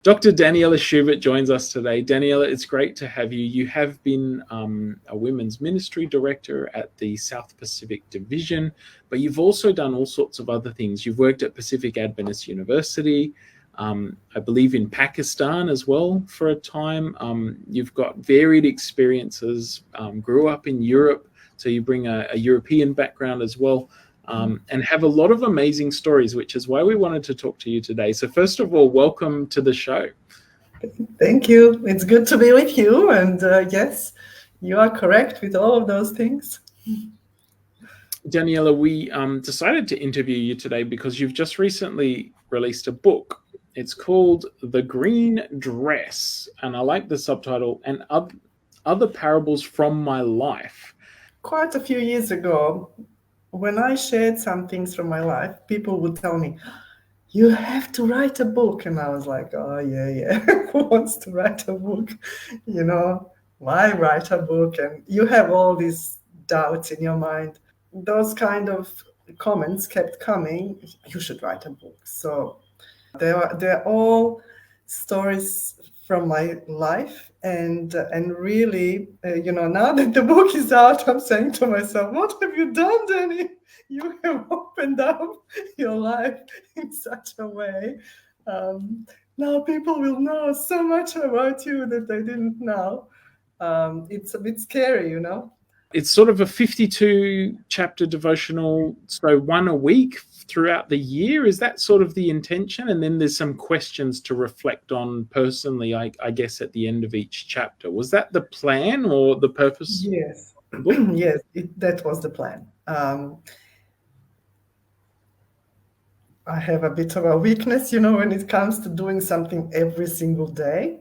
Dr. Danijela Schubert joins us today. Danijela, it's great to have you. You have been a women's ministry director at the South Pacific Division, but you've also done all sorts of other things. You've worked at Pacific Adventist University, I believe in Pakistan as well for a time. You've got varied experiences, grew up in Europe, so you bring a European background as well. And have a lot of amazing stories, which is why we wanted to talk to you today. So first of all, welcome to the show. Thank you. It's good to be with you. And yes, you are correct with all of those things. Danijela, we decided to interview you today because you've just recently released a book. It's called The Green Dress, and I like the subtitle, and other parables from my life. Quite a few years ago, when I shared some things from my life, people would tell me, you have to write a book. And I was like, oh, yeah. Who wants to write a book? You know, why write a book? And you have all these doubts in your mind. Those kind of comments kept coming. You should write a book. So they're all stories from my life. And really, now that the book is out, I'm saying to myself, what have you done, Danny? You have opened up your life in such a way. Now people will know so much about you that they didn't know. It's a bit scary, It's sort of a 52 chapter devotional, so one a week throughout the year. Is that sort of the intention? And then there's some questions to reflect on personally, I guess, at the end of each chapter. Was that the plan or the purpose? Yes. Yes, that was the plan. I have a bit of a weakness, when it comes to doing something every single day.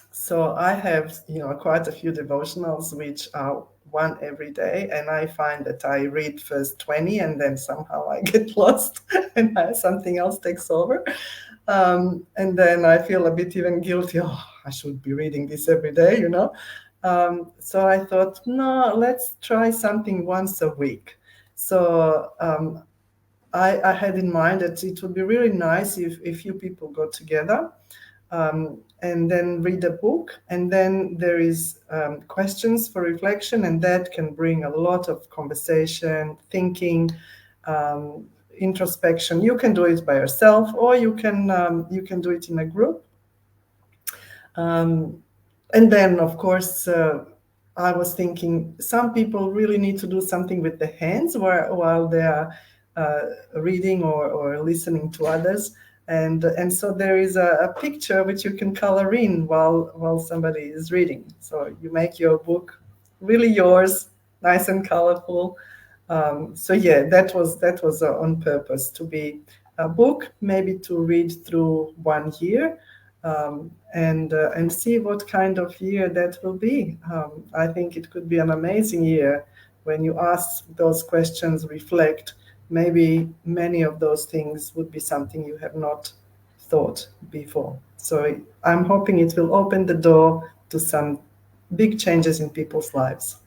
So I have, quite a few devotionals, which are one every day. And I find that I read first 20 and then somehow I get lost and something else takes over. And then I feel a bit even guilty. Oh, I should be reading this every day, So I thought, no, let's try something once a week. So I had in mind that it would be really nice if a few people got together and then read a book, and then there is questions for reflection, and that can bring a lot of conversation, thinking, introspection. You can do it by yourself, or you can do it in a group. And then, of course, I was thinking some people really need to do something with the hands while they are reading or listening to others. And so there is a picture which you can color in while somebody is reading. So you make your book really yours, nice and colorful. So yeah, that was on purpose, to be a book, maybe to read through 1 year, and see what kind of year that will be. I think it could be an amazing year when you ask those questions, reflect. Maybe many of those things would be something you have not thought before. So I'm hoping it will open the door to some big changes in people's lives.